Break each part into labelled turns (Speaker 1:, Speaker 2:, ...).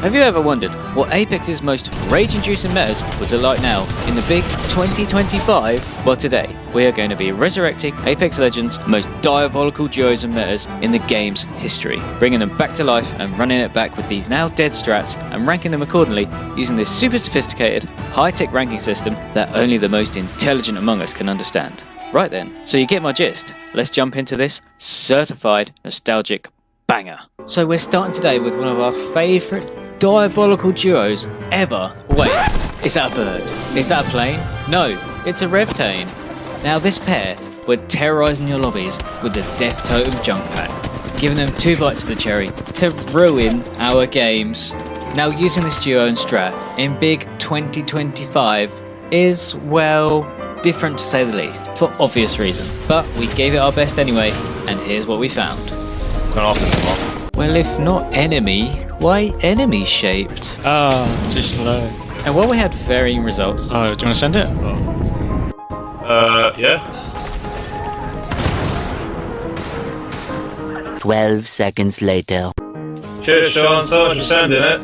Speaker 1: Have you ever wondered what Apex's most rage-inducing metas would look like now in the big 2025? Well, today we are going to be resurrecting Apex Legends' most diabolical duos and metas in the game's history, bringing them back to life and running it back with these now dead strats and ranking them accordingly using this super sophisticated, high-tech ranking system that only the most intelligent among us can understand. Right then, so you get my gist. Let's jump into this certified nostalgic banger. So we're starting today with one of our favourite diabolical duos ever. Wait, is that a bird? Is that a plane? No, it's a Revtane. Now this pair were terrorising your lobbies with the Death Totem junk pack, giving them 2 bites of the cherry to ruin our games. Now using this duo and strat in big 2025 is, well, different to say the least, for obvious reasons, but we gave it our best anyway, and here's what we found. Well, if not enemy, why enemy shaped?
Speaker 2: Too slow.
Speaker 1: And while we had varying results...
Speaker 2: Oh, do you want to send it?
Speaker 3: Yeah.
Speaker 4: 12 seconds later.
Speaker 3: Cheers, Sean. So much for sending it.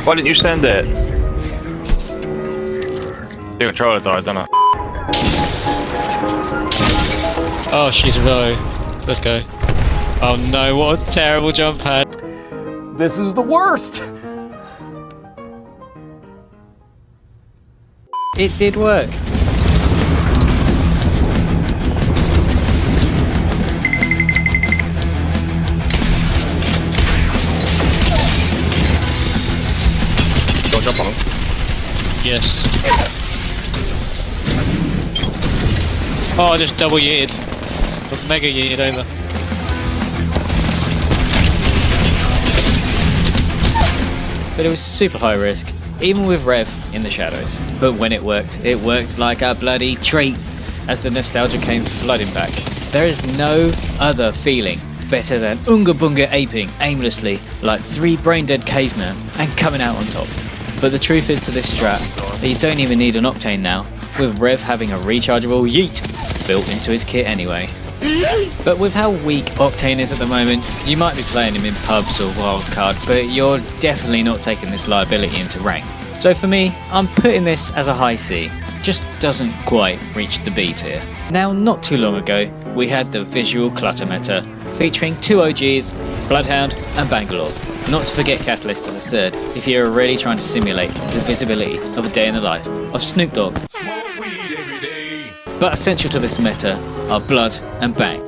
Speaker 3: Why didn't you send it? The controller died, didn't it?
Speaker 2: Oh, she's low. Let's go. Oh no, what a terrible jump pad.
Speaker 5: This is the worst!
Speaker 1: It did work.
Speaker 3: Don't jump on him.
Speaker 2: Yes. Oh, I just double yeeted. Mega yeeted over.
Speaker 1: But it was super high risk, even with Rev in the shadows. But when it worked like a bloody treat as the nostalgia came flooding back. There is no other feeling better than Unga Bunga aping aimlessly like 3 brain-dead cavemen and coming out on top. But the truth is to this strat that you don't even need an Octane now, with Rev having a rechargeable yeet built into his kit anyway. But with how weak Octane is at the moment, you might be playing him in pubs or wildcard, but you're definitely not taking this liability into rank. So for me, I'm putting this as a high C. Just doesn't quite reach the B tier. Now, not too long ago, we had the visual clutter meta, featuring 2 OGs, Bloodhound and Bangalore. Not to forget Catalyst as a third, if you're really trying to simulate the visibility of a day in the life of Snoop Dogg. But essential to this meta are Blood and Bang.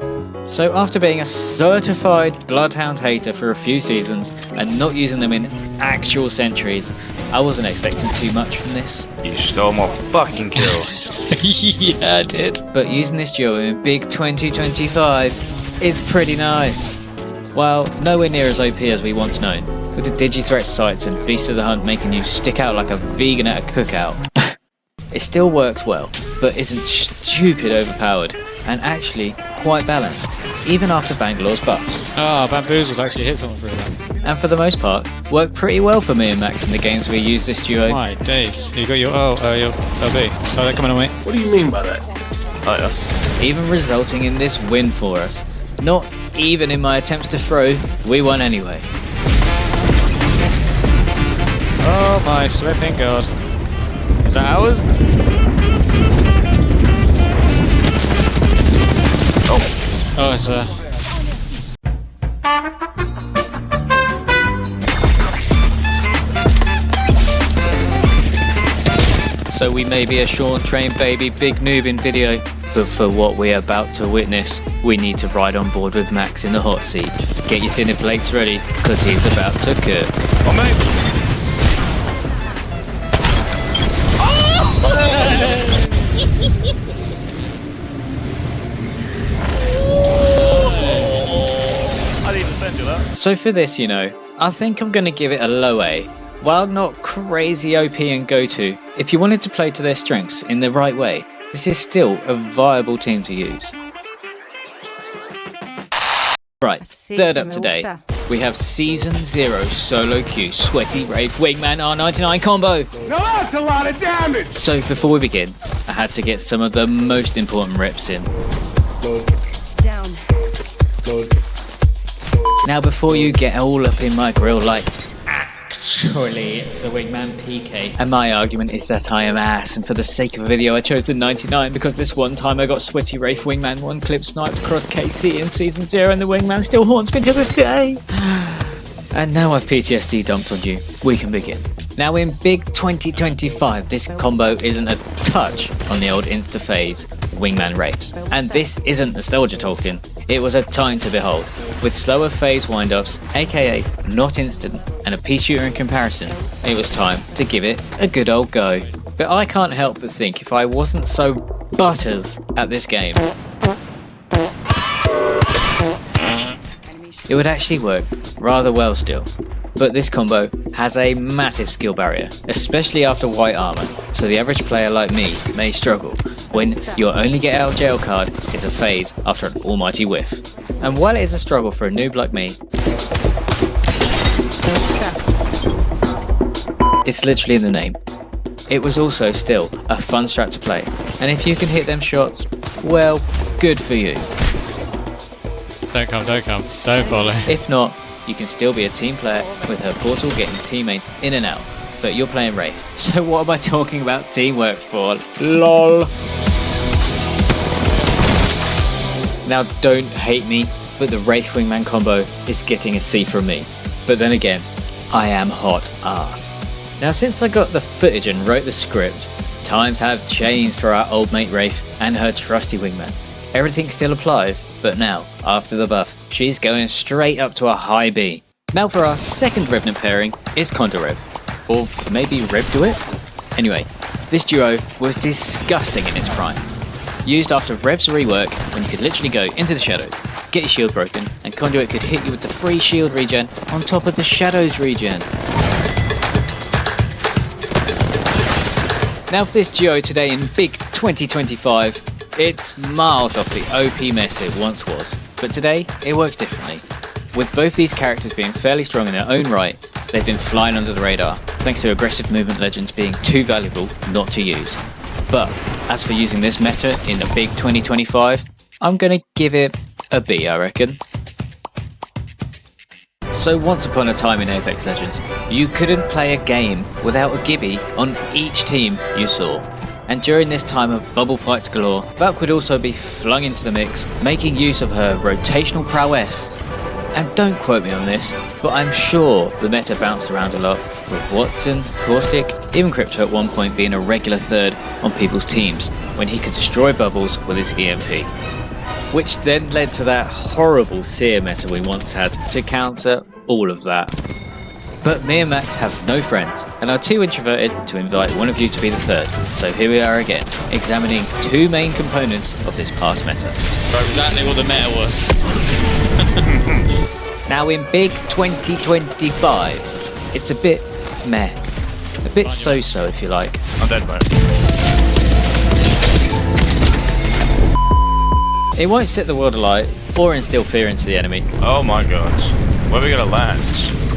Speaker 1: So after being a certified Bloodhound hater for a few seasons and not using them in actual centuries, I wasn't expecting too much from this.
Speaker 3: You stole my fucking kill.
Speaker 1: Yeah, I did. But using this duo in big 2025 is pretty nice. While nowhere near as OP as we once known, with the Digithreat sights and Beast of the Hunt making you stick out like a vegan at a cookout. It still works well, but isn't stupid overpowered, and actually quite balanced, even after Bangalore's buffs.
Speaker 2: Bamboozled actually hit someone through that.
Speaker 1: And for the most part, worked pretty well for me and Max in the games we used this duo.
Speaker 2: My days. You got your your LB. Oh, they're coming on me.
Speaker 5: What do you mean by that?
Speaker 3: Oh yeah.
Speaker 1: Even resulting in this win for us. Not even in my attempts to throw, we won anyway.
Speaker 2: Oh my flipping god. Is that ours? Oh, it's
Speaker 1: So we may be a Sean Train baby big noob in video, but for what we're about to witness, we need to ride on board with Max in the hot seat. Get your dinner plates ready, cause he's about to cook.
Speaker 3: Oh mate. I didn't even send you that.
Speaker 1: So for this, I think I'm gonna give it a low A. While not crazy OP and go-to, if you wanted to play to their strengths in the right way, this is still a viable team to use. Right, third up today, we have Season 0 Solo Q Sweaty Rave Wingman R99 combo.
Speaker 5: Now that's a lot of damage!
Speaker 1: So before we begin, I had to get some of the most important reps in. Now before you get all up in my grill like, actually it's the Wingman PK, and my argument is that I am ass, and for the sake of a video I chose the 99 because this one time I got Sweaty Wraith Wingman 1 clip sniped across KC in Season 0 and the Wingman still haunts me to this day. And now I've PTSD dumped on you, we can begin. Now in big 2025, this combo isn't a touch on the old insta phase Wingman Wraiths. And this isn't nostalgia talking, it was a time to behold. With slower phase windups, aka not instant, and a pea shooter in comparison, it was time to give it a good old go. But I can't help but think if I wasn't so butters at this game, it would actually work rather well still. But this combo has a massive skill barrier, especially after white armor, so the average player like me may struggle when your only get out of jail card is a phase after an almighty whiff. And while it is a struggle for a noob like me, it's literally in the name. It was also still a fun strat to play, and if you can hit them shots, well, good for you.
Speaker 2: Don't come, don't follow.
Speaker 1: If not, you can still be a team player with her portal getting teammates in and out, but you're playing Wraith. So what am I talking about teamwork for? LOL. Now don't hate me, but the Wraith Wingman combo is getting a C from me. But then again, I am hot ass. Now since I got the footage and wrote the script, times have changed for our old mate Wraith and her trusty Wingman. Everything still applies, but now, after the buff, she's going straight up to a high B. Now for our second Revenant pairing is Condor Rev, or maybe Rev Do It? Anyway, this duo was disgusting in its prime. Used after Rev's rework when you could literally go into the shadows, get your shield broken, and Conduit could hit you with the free shield regen on top of the shadows regen. Now for this duo today in big 2025, it's miles off the OP mess it once was, but today it works differently. With both these characters being fairly strong in their own right, they've been flying under the radar, thanks to aggressive movement legends being too valuable not to use. But as for using this meta in the big 2025, I'm gonna give it a B, I reckon. So once upon a time in Apex Legends, you couldn't play a game without a Gibby on each team you saw. And during this time of bubble fights galore, Valk would also be flung into the mix, making use of her rotational prowess. And don't quote me on this, but I'm sure the meta bounced around a lot, with Watson, Caustic, even Crypto at one point being a regular third on people's teams, when he could destroy bubbles with his EMP. Which then led to that horrible Seer meta we once had to counter all of that. But me and Max have no friends, and are too introverted to invite one of you to be the third. So here we are again, examining two main components of this past meta.
Speaker 2: Exactly what the meta was.
Speaker 1: Now in big 2025, it's a bit meh. A bit so-so if you like.
Speaker 3: I'm dead, mate.
Speaker 1: It won't set the world alight, or instill fear into the enemy.
Speaker 3: Oh my god. Where are we gonna land?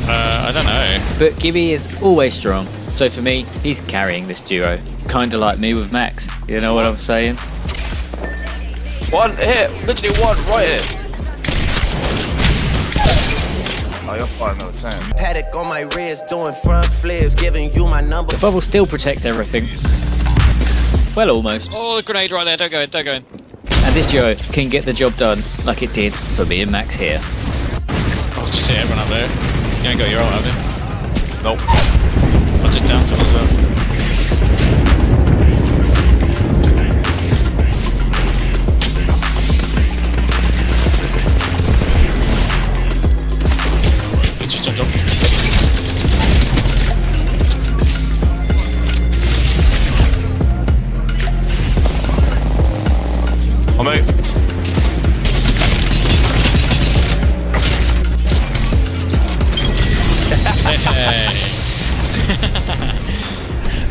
Speaker 2: I don't know.
Speaker 1: But Gibby is always strong, so for me, he's carrying this duo. Kinda like me with Max, you know what I'm saying?
Speaker 3: One hit! Literally one right here! Oh, you're fine though, Sam.
Speaker 6: Paddock on my wrist, doing front flips, giving you my number.
Speaker 1: The bubble still protects everything. Well, almost.
Speaker 2: Oh, the grenade right there, don't go in, don't go in.
Speaker 1: And this duo can get the job done like it did for me and Max here.
Speaker 2: Oh, just hit everyone up there. You ain't got your ult, have you?
Speaker 3: Nope.
Speaker 2: I'll just down someone as well. He just jumped up.
Speaker 3: Oh mate.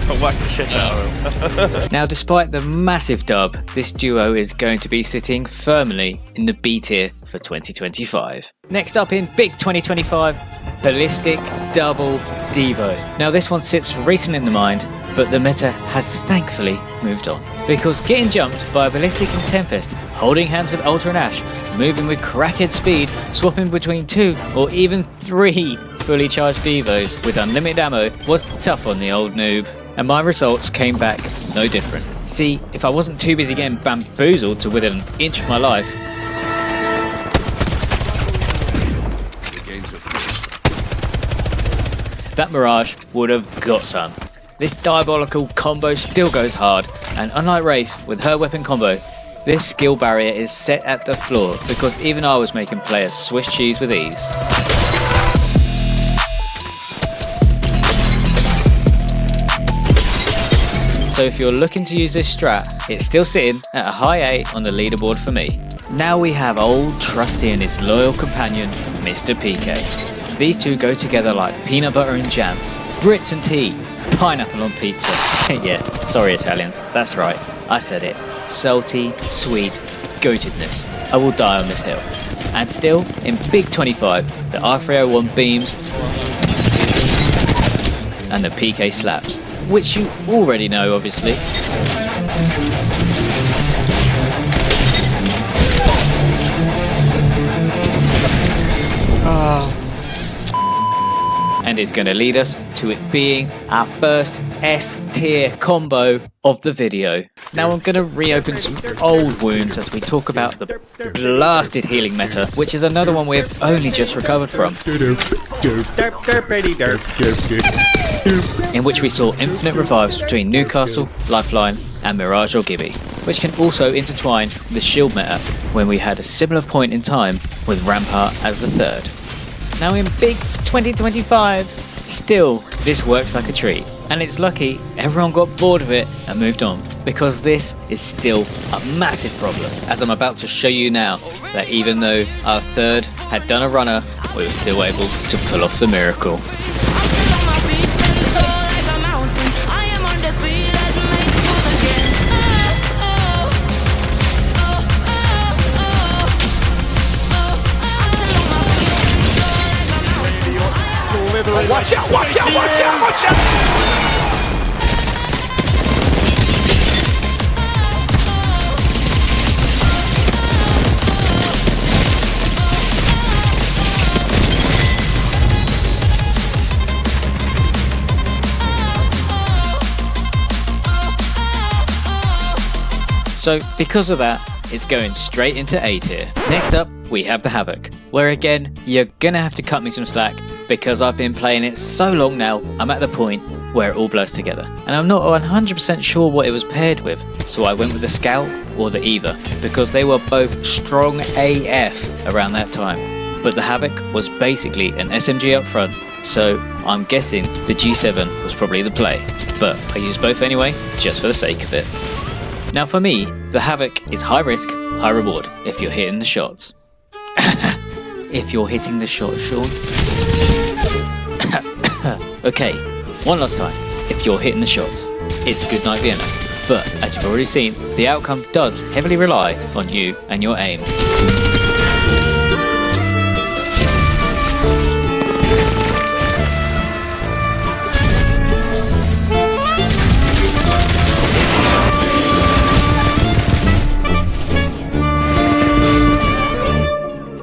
Speaker 3: I'll whack the shit out of him.
Speaker 1: Now, despite the massive dub, this duo is going to be sitting firmly in the B tier for 2025. Next up in big 2025, Ballistic Double Devo. Now this one sits recent in the mind, but the meta has thankfully moved on. Because getting jumped by a Ballistic and Tempest, holding hands with Ultra and Ash, moving with crackhead speed, swapping between 2 or even 3 fully charged Devos with unlimited ammo was tough on the old noob. And my results came back no different. See, if I wasn't too busy getting bamboozled to within an inch of my life, that Mirage would have got some. This diabolical combo still goes hard, and unlike Wraith with her weapon combo, this skill barrier is set at the floor because even I was making players Swiss cheese with ease. So if you're looking to use this strat, it's still sitting at a high 8 on the leaderboard for me. Now we have old Trusty and his loyal companion, Mr. PK. These two go together like peanut butter and jam, Brits and tea, pineapple on pizza. Yeah, sorry Italians, that's right, I said it. Salty, sweet, goatedness. I will die on this hill. And still, in Big 25, the R301 beams and the PK slaps, which you already know obviously. And it's going to lead us to it being our first S tier combo of the video. Now I'm going to reopen some old wounds as we talk about the blasted healing meta, which is another one we've only just recovered from. In which we saw infinite revives between Newcastle, Lifeline and Mirage or Gibby, which can also intertwine the shield meta when we had a similar point in time with Rampart as the third. Now in Big 2025, still this works like a treat, and it's lucky everyone got bored of it and moved on, because this is still a massive problem, as I'm about to show you now that even though our third had done a runner, we were still able to pull off the miracle.
Speaker 5: Watch out, watch out, watch out, watch out!
Speaker 1: So because of that, it's going straight into A tier. Next up, we have the Havoc, where again, you're gonna have to cut me some slack because I've been playing it so long now, I'm at the point where it all blurs together. And I'm not 100% sure what it was paired with, so I went with the Scout or the Eva, because they were both strong AF around that time. But the Havoc was basically an SMG up front, so I'm guessing the G7 was probably the play. But I used both anyway, just for the sake of it. Now for me, the Havoc is high risk, high reward if you're hitting the shots. If you're hitting the shots, Sean. Okay, one last time. If you're hitting the shots, it's good night Vienna. But as you've already seen, the outcome does heavily rely on you and your aim.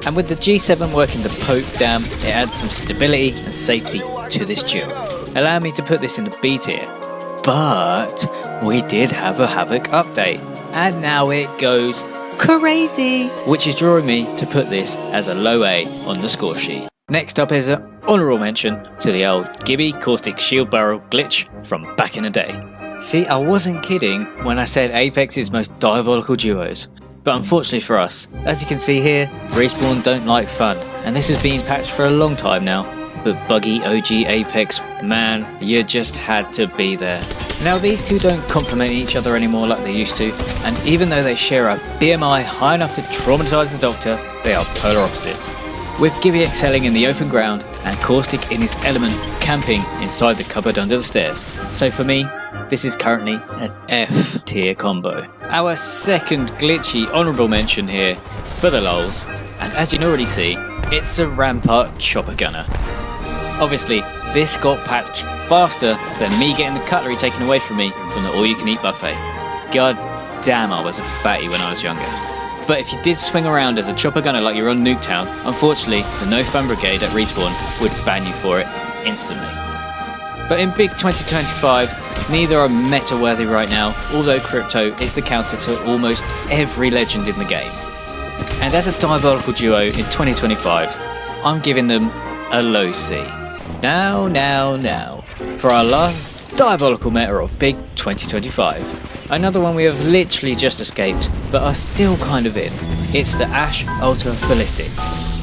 Speaker 1: And with the G7 working the poke dam, it adds some stability and safety to this duel. Allow me to put this in the B tier. But we did have a Havoc update, and now it goes crazy, which is drawing me to put this as a low A on the score sheet. Next up is an honourable mention to the old Gibby Caustic Shield Barrel glitch from back in the day. See, I wasn't kidding when I said Apex's most diabolical duos. But unfortunately for us, as you can see here, Respawn don't like fun, and this has been patched for a long time now. But buggy OG Apex, man, you just had to be there. Now these two don't complement each other anymore like they used to, and even though they share a BMI high enough to traumatise the Doctor, they are polar opposites. With Gibby excelling in the open ground, and Caustic in his element camping inside the cupboard under the stairs. So for me, this is currently an F tier combo. Our second glitchy honourable mention here for the lols, and as you can already see, it's the Rampart Chopper Gunner. Obviously, this got patched faster than me getting the cutlery taken away from me from the all-you-can-eat buffet. God damn, I was a fatty when I was younger. But if you did swing around as a chopper gunner like you're on Nuketown, unfortunately, the No Fun Brigade at Respawn would ban you for it instantly. But in Big 2025, neither are meta-worthy right now, although Crypto is the counter to almost every legend in the game. And as a Diabolical duo in 2025, I'm giving them a low C. Now, for our last Diabolical meta of Big 2025. Another one we have literally just escaped, but are still kind of in. It's the Ash Ultra Ballistic.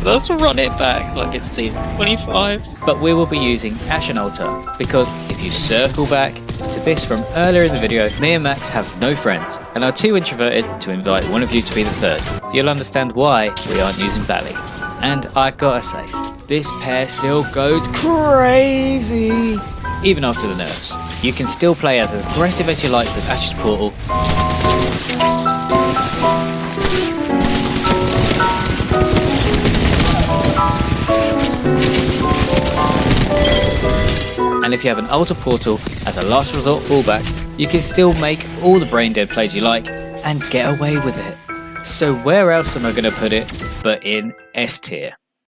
Speaker 2: Let's run it back like it's season 25.
Speaker 1: But we will be using Ash and Ultra, because if you circle back to this from earlier in the video, me and Max have no friends, and are too introverted to invite one of you to be the third. You'll understand why we aren't using Bally. And I gotta say, this pair still goes crazy! Even after the nerfs. You can still play as aggressive as you like with Ash's Portal. And if you have an Ultra Portal as a last resort fallback, you can still make all the brain dead plays you like and get away with it. So where else am I going to put it but in S tier?